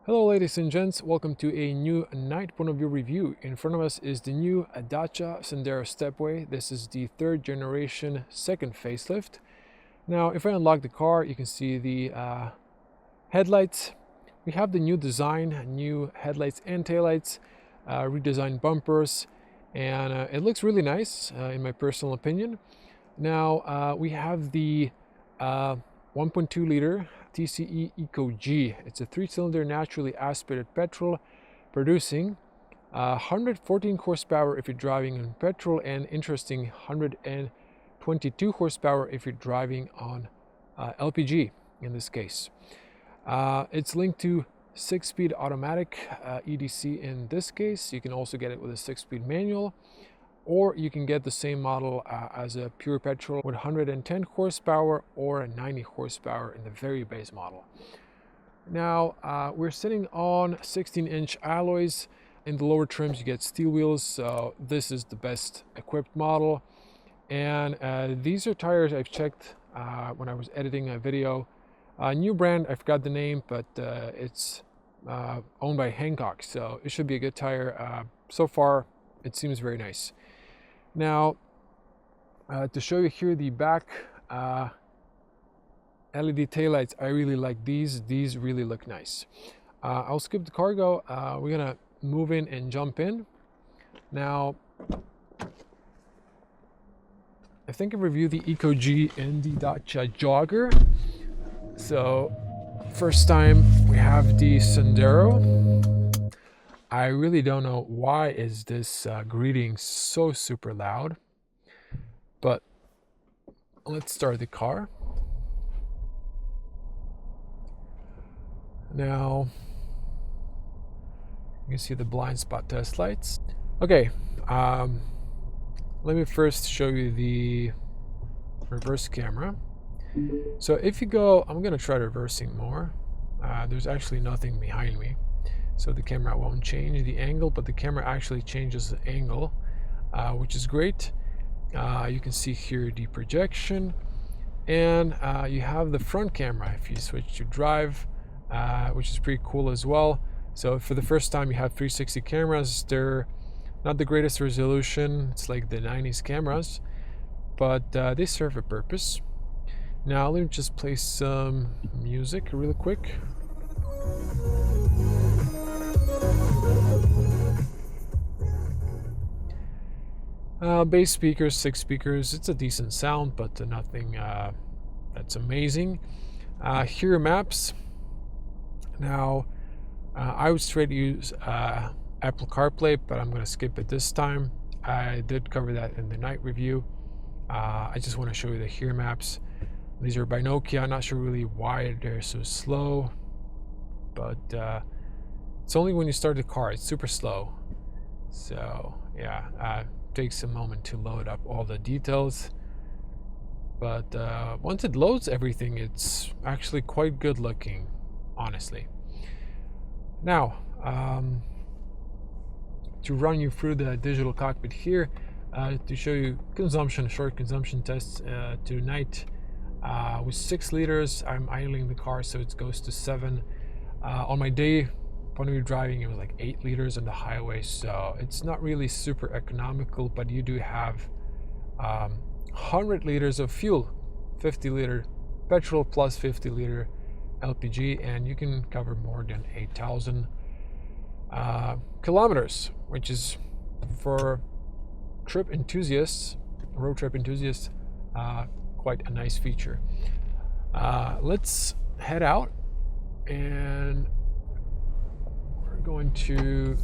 Hello ladies and gents, welcome to a new night point of view review. In front of us is the new Dacia Sandero Stepway. This is the third generation second facelift. Now if I unlock the car, you can see the headlights. We have the new design, new headlights and taillights, redesigned bumpers, and it looks really nice in my personal opinion. Now we have the 1.2 liter TCE Eco G. It's a 3-cylinder naturally aspirated petrol, producing 114 horsepower if you're driving on petrol, and interesting 122 horsepower if you're driving on LPG in this case. It's linked to 6-speed automatic EDC in this case. You can also get it with a 6-speed manual, or you can get the same model as a pure petrol with 110 horsepower or 90 horsepower in the very base model. Now we're sitting on 16-inch alloys. In the lower trims you get steel wheels, so this is the best equipped model. And these are tires I've checked when I was editing a video. A new brand, I forgot the name, but it's owned by Hancock, so it should be a good tire. So far it seems very nice. Now, to show you here the back LED taillights, I really like these. These really look nice. I'll skip the cargo. We're gonna move in and jump in. Now, I think I reviewed the Eco G and the Dacia Jogger. So, first time we have the Sandero. I really don't know why is this greeting so super loud, but let's start the car. Now you can see the blind spot test lights. Okay, let me first show you the reverse camera. So if you go, I'm gonna try reversing more. There's actually nothing behind me, so the camera won't change the angle, but the camera actually changes the angle, which is great. You can see here the projection, and you have the front camera if you switch to drive, which is pretty cool as well. So for the first time you have 360 cameras. They're not the greatest resolution, it's like the 90s cameras, but they serve a purpose. Now let me just play some music really quick. Bass speakers, 6 speakers. It's a decent sound, but nothing that's amazing. Here are maps. Now, I would straight use Apple CarPlay, but I'm going to skip it this time. I did cover that in the night review. I just want to show you the here maps. These are by Nokia. I'm not sure really why they're so slow, but it's only when you start the car. It's super slow. So yeah, takes a moment to load up all the details, but once it loads everything, it's actually quite good looking, honestly. Now to run you through the digital cockpit here, to show you short consumption tests tonight. With 6 liters, I'm idling the car, so it goes to 7. On my day when we were driving, it was like 8 liters on the highway, so it's not really super economical, but you do have 100 liters of fuel, 50 liter petrol plus 50 liter LPG, and you can cover more than 8,000 kilometers, which is, for road trip enthusiasts, quite a nice feature. Let's head out, and we're going to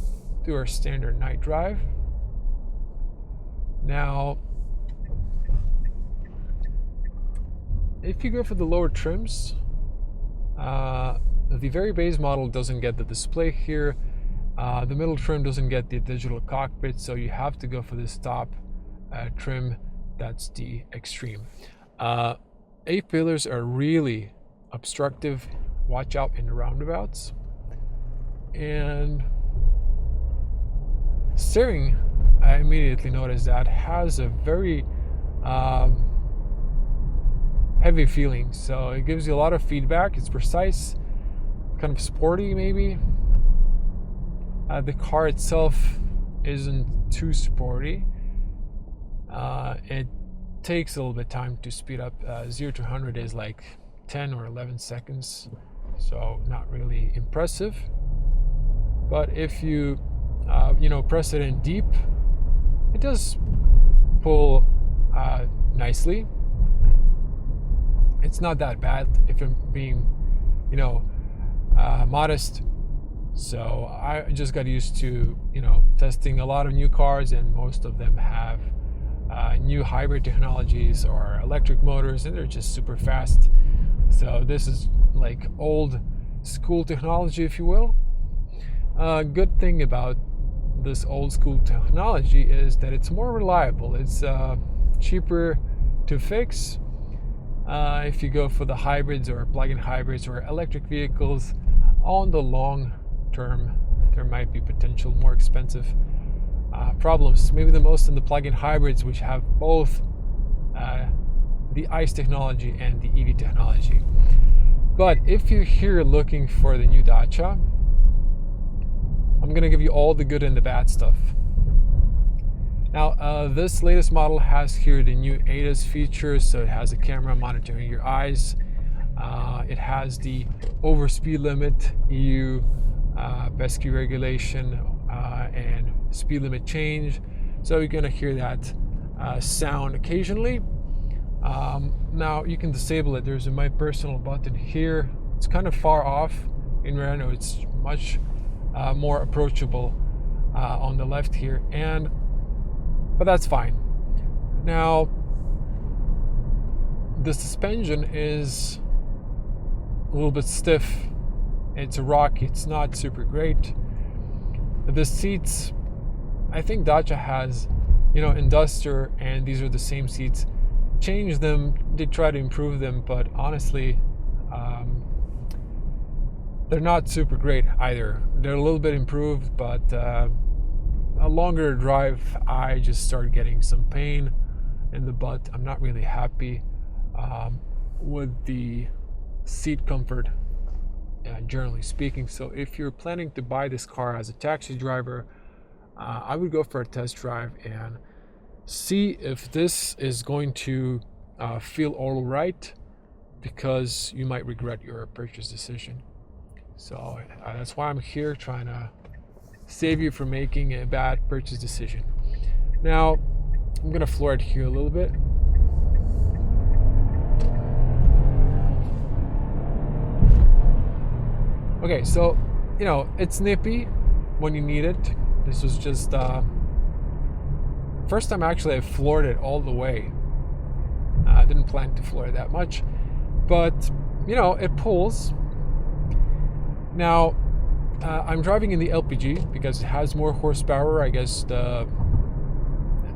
do our standard night drive. Now, if you go for the lower trims, the very base model doesn't get the display here. The middle trim doesn't get the digital cockpit, so you have to go for this top trim. That's the extreme. A-pillars are really obstructive. Watch out in the roundabouts. And steering, I immediately noticed that has a very heavy feeling, so it gives you a lot of feedback. It's precise, kind of sporty maybe. The car itself isn't too sporty. It takes a little bit of time to speed up. 0 to 100 is like 10 or 11 seconds, so not really impressive. But if you press it in deep, it does pull nicely. It's not that bad if I'm being modest. So I just got used to testing a lot of new cars, and most of them have new hybrid technologies or electric motors, and they're just super fast. So this is like old school technology, if you will. Good thing about this old school technology is that it's more reliable. It's cheaper to fix. If you go for the hybrids or plug-in hybrids or electric vehicles, on the long term, there might be potential more expensive problems. Maybe the most in the plug-in hybrids, which have both the ICE technology and the EV technology. But if you're here looking for the new Dacia, I'm going to give you all the good and the bad stuff. Now, this latest model has here the new ADAS features, so it has a camera monitoring your eyes. It has the over speed limit, EU PESCI regulation, and speed limit change. So you're going to hear that sound occasionally. Now you can disable it. There's a My Personal button here. It's kind of far off. In Renault, it's much more approachable on the left here, but that's fine. Now, the suspension is a little bit stiff. It's a rocky. It's not super great. The seats, I think Dacia has, in Duster, and these are the same seats. Change them. They try to improve them, but honestly, they're not super great either. They're a little bit improved, but a longer drive, I just start getting some pain in the butt. I'm not really happy with the seat comfort, generally speaking. So if you're planning to buy this car as a taxi driver, I would go for a test drive and see if this is going to feel all right, because you might regret your purchase decision. So that's why I'm here, trying to save you from making a bad purchase decision. Now, I'm going to floor it here a little bit. Okay, so, it's nippy when you need it. This was just first time actually I floored it all the way. I didn't plan to floor it that much, but, it pulls. Now, I'm driving in the LPG because it has more horsepower. I guess the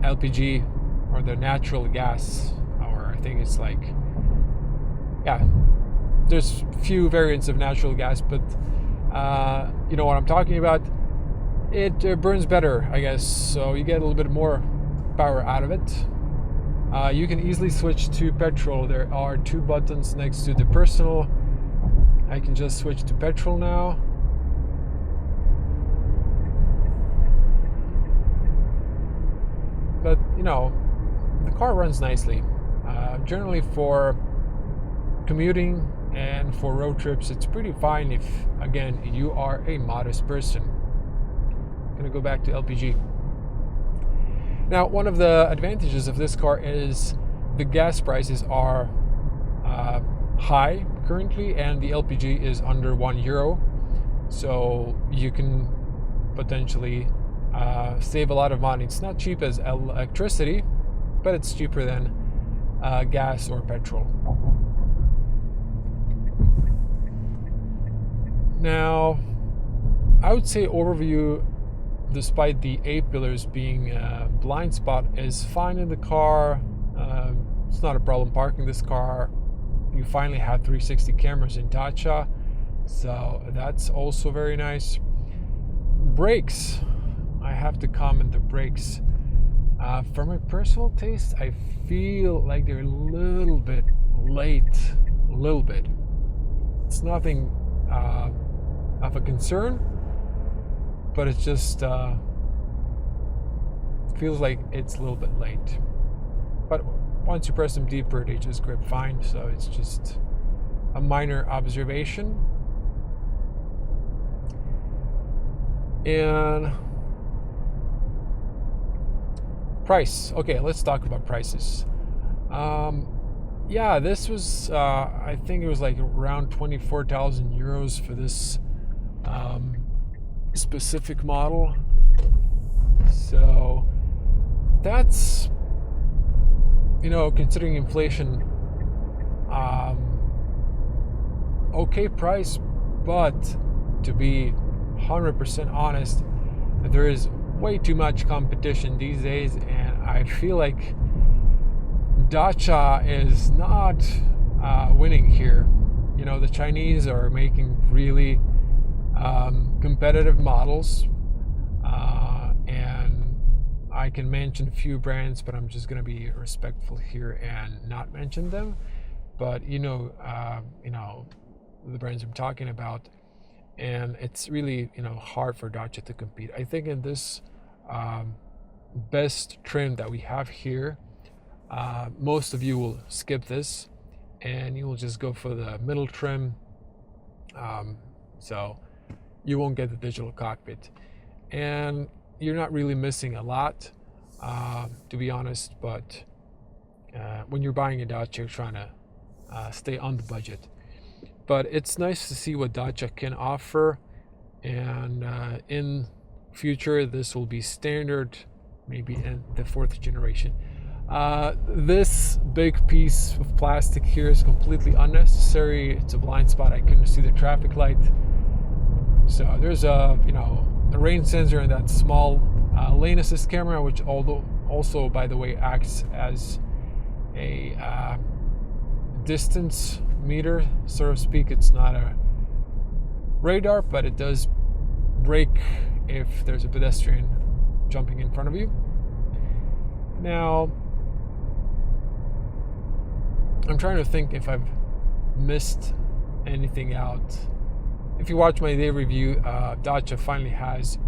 LPG, or the natural gas, or I think it's like, there's few variants of natural gas, but you know what I'm talking about. It burns better, I guess, so you get a little bit more power out of it. You can easily switch to petrol. There are 2 buttons next to the personal. I can just switch to petrol now. But, the car runs nicely. Generally for commuting and for road trips, it's pretty fine if, again, you are a modest person. I'm gonna go back to LPG. Now, one of the advantages of this car is the gas prices are high currently, and the LPG is under €1, so you can potentially save a lot of money. It's not cheap as electricity, but it's cheaper than gas or petrol. Now, I would say overview, despite the A-pillars being a blind spot, is fine in the car. It's not a problem parking this car. You finally have 360 cameras in Dacia, so that's also very nice. Brakes, I have to comment the brakes. For my personal taste, I feel like they're a little bit late, a little bit. It's nothing of a concern, but it's just feels like it's a little bit late. But once you press them deeper, they just grip fine. So it's just a minor observation. And price. Okay, let's talk about prices. Yeah, this was, I think it was like around 24,000 euros for this specific model. So that's, considering inflation, okay price, but to be 100% honest, there is way too much competition these days, and I feel like Dacia is not winning here. The Chinese are making really competitive models, and I can mention a few brands, but I'm just going to be respectful here and not mention them. But the brands I'm talking about, and it's really hard for Dacia to compete. I think in this best trim that we have here, most of you will skip this and you will just go for the middle trim, so you won't get the digital cockpit, and you're not really missing a lot, to be honest. But when you're buying a Dacia, you're trying to stay on the budget. But it's nice to see what Dacia can offer, and in future this will be standard, maybe in the 4th generation. This big piece of plastic here is completely unnecessary. It's a blind spot. I couldn't see the traffic light. So there's a rain sensor and that small lane assist camera, which also, by the way, acts as a distance meter, so to speak. It's not a radar, but it does brake if there's a pedestrian jumping in front of you. Now, I'm trying to think if I've missed anything out. If you watch my day review, Dacia finally has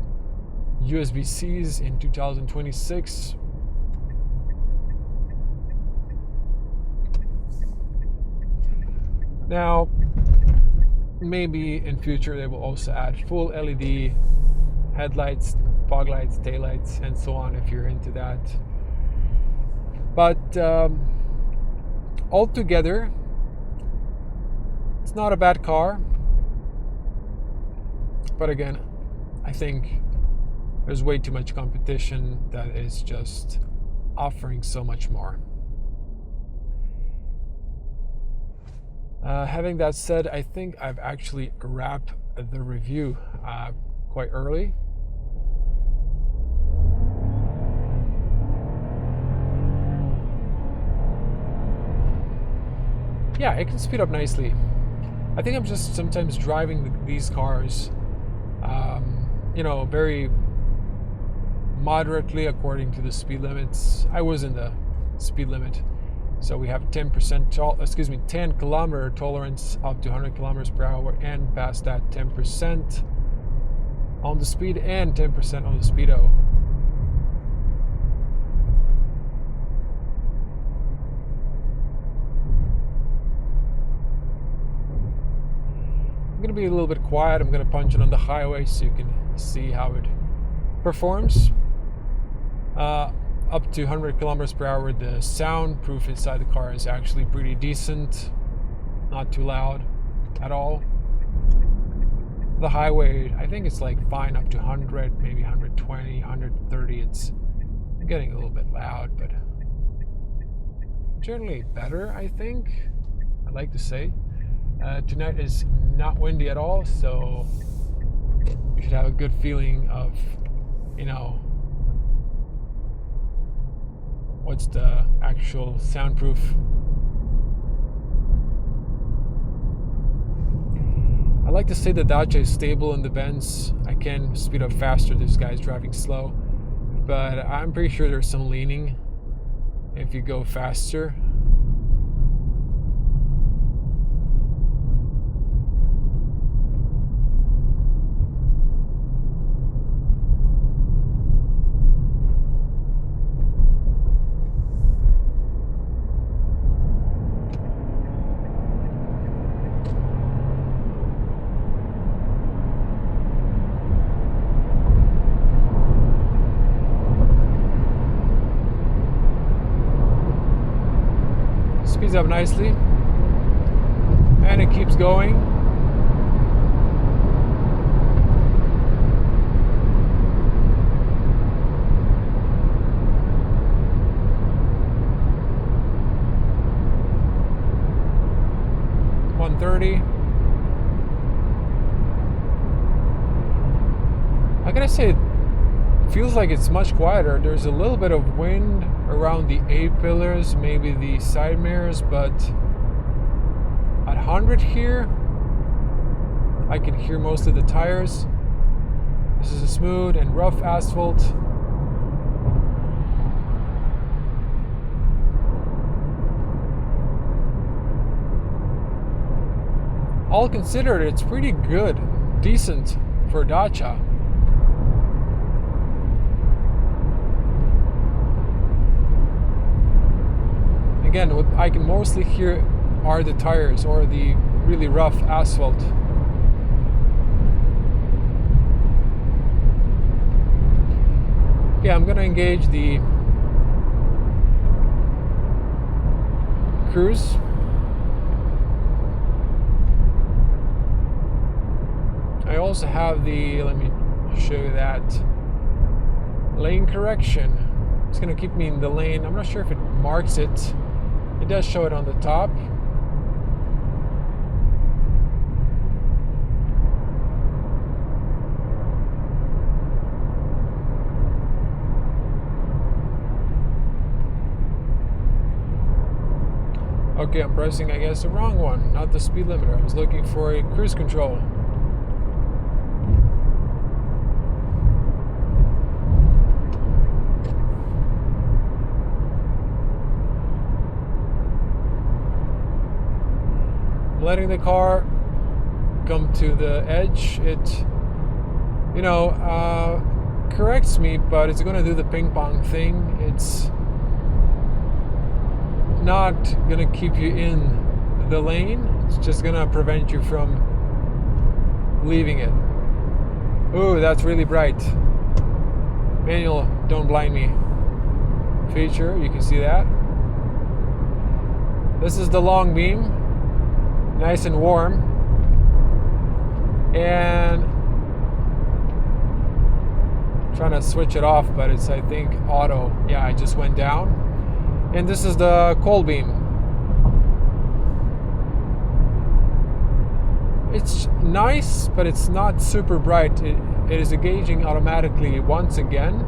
USB-Cs in 2026. Now, maybe in future they will also add full LED headlights, fog lights, taillights, and so on if you're into that. But altogether, it's not a bad car. But again, I think there's way too much competition that is just offering so much more. Having that said, I think I've actually wrapped the review quite early. Yeah, it can speed up nicely. I think I'm just sometimes driving these cars, very moderately according to the speed limits. I was in the speed limit, so we have 10 kilometer tolerance up to 100 kilometers per hour, and past that 10% on the speed and 10% on the speedo. I'm going to be a little bit quiet. I'm going to punch it on the highway so you can see how it performs. Up to 100 kilometers per hour, the soundproof inside the car is actually pretty decent. Not too loud at all. The highway, I think it's like fine up to 100, maybe 120, 130. It's getting a little bit loud, but generally better, I think. I'd like to say. Tonight is not windy at all, so you should have a good feeling of, what's the actual soundproof. I like to say the Dacia is stable in the bends. I can speed up faster. This guy's driving slow, but I'm pretty sure there's some leaning if you go faster. up nicely, and it keeps going. I gotta say, it feels like it's much quieter. There's a little bit of wind around the A-pillars, maybe the side mirrors, but at 100 here, I can hear most of the tires. This is a smooth and rough asphalt. All considered, it's pretty good, decent for Dacia. Again, what I can mostly hear are the tires or the really rough asphalt. Okay, I'm gonna engage the cruise. I also have the, let me show you that, lane correction. It's going to keep me in the lane. I'm not sure if it marks it. It does show it on the top. Okay, I'm pressing, I guess, the wrong one, not the speed limiter. I was looking for a cruise control. Letting the car come to the edge. It, corrects me, but it's going to do the ping pong thing. It's not going to keep you in the lane. It's just going to prevent you from leaving it. Ooh, that's really bright. Manual, don't blind me feature. You can see that. This is the long beam. Nice and warm, and trying to switch it off, but it's, I think, auto. Yeah, I just went down. And this is the cold beam. It's nice, but it's not super bright. It is engaging automatically once again.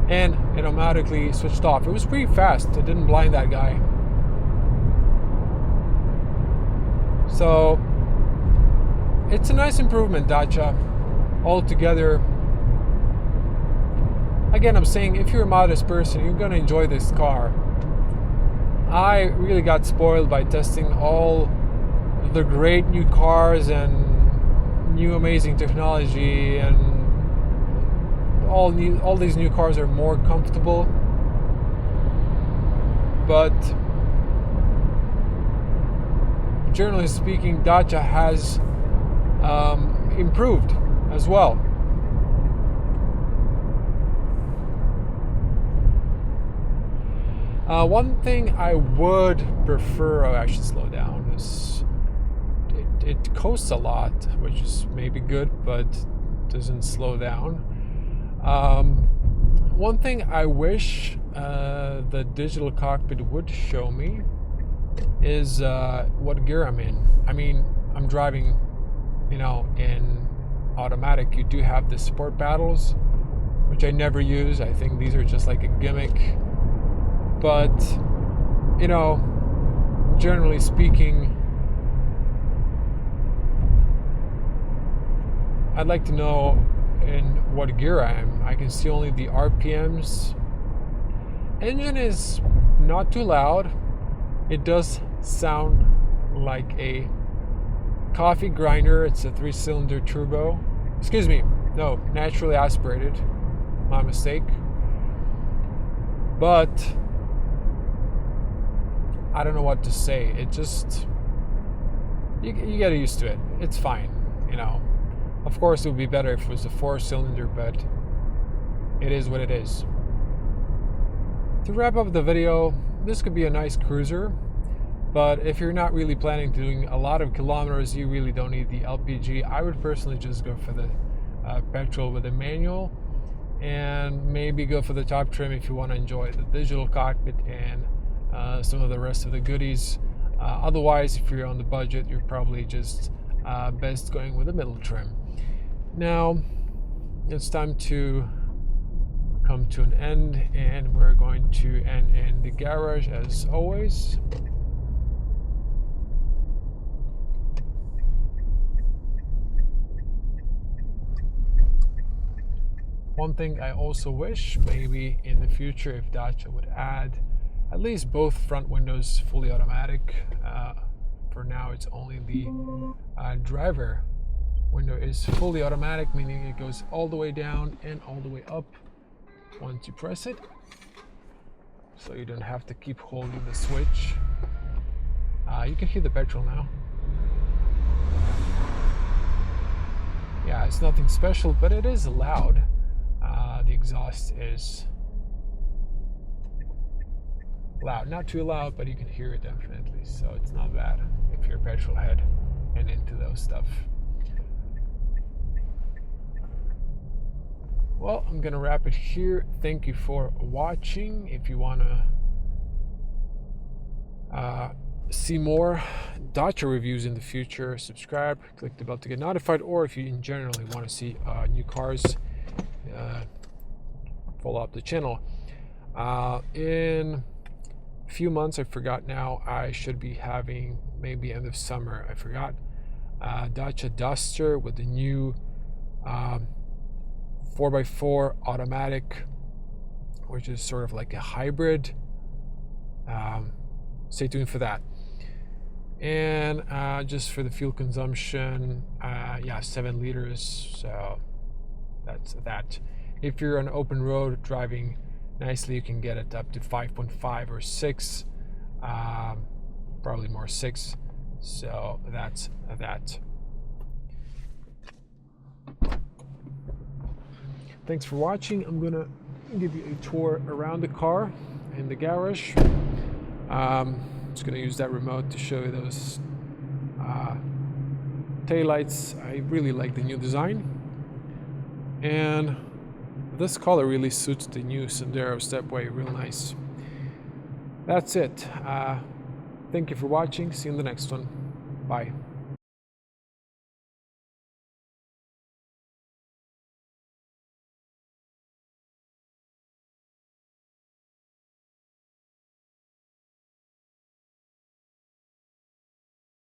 And it automatically switched off. It was pretty fast. It didn't blind that guy. So it's a nice improvement, Dacia, altogether. Again, I'm saying if you're a modest person, you're gonna enjoy this car. I really got spoiled by testing all the great new cars and new amazing technology, and all these new cars are more comfortable, but generally speaking, Dacia has improved as well. One thing I would prefer, I should slow down, is it coasts a lot, which is maybe good, but doesn't slow down. One thing I wish the digital cockpit would show me is what gear I'm in. I mean, I'm driving, in automatic. You do have the sport paddles, which I never use. I think these are just like a gimmick. But, generally speaking, I'd like to know in what gear I am. I can see only the RPMs. Engine is not too loud. It does sound like a coffee grinder. It's a 3-cylinder turbo. Excuse me, no, naturally aspirated. My mistake. But I don't know what to say. It just, you get used to it. It's fine, Of course, it would be better if it was a 4-cylinder, but it is what it is. To wrap up the video, this could be a nice cruiser, but if you're not really planning to doing a lot of kilometers, you really don't need the LPG. I would personally just go for the petrol with a manual, and maybe go for the top trim if you want to enjoy the digital cockpit and some of the rest of the goodies. Otherwise, if you're on the budget, you're probably just best going with the middle trim. Now it's time to come to an end, and we're going to end in the garage as always. One thing I also wish, maybe in the future, if Dacia would add at least both front windows fully automatic. For now, it's only the driver window is fully automatic, meaning it goes all the way down and all the way up once you press it. So you don't have to keep holding the switch. You can hear the petrol now. Yeah, it's nothing special, but it is loud. The exhaust is loud, not too loud, but you can hear it definitely, so it's not bad if you're a petrol head and into those stuff. Well, I'm gonna wrap it here. Thank you for watching. If you want to see more Dacia reviews in the future, subscribe, click the bell to get notified, or if you generally want to see new cars, follow up the channel. In a few months, I forgot now, I should be having, maybe end of summer, I forgot, Dacia Duster with the new 4x4 automatic, which is sort of like a hybrid. Stay tuned for that. And just for the fuel consumption, 7 liters, so that's that. If you're on open road driving nicely, you can get it up to 5.5 or 6, probably more 6. So that's that. Thanks for watching. I'm gonna give you a tour around the car in the garage. Just gonna use that remote to show you those taillights. I really like the new design, and this color really suits the new Sandero Stepway real nice. That's it. Thank you for watching. See you in the next one. Bye.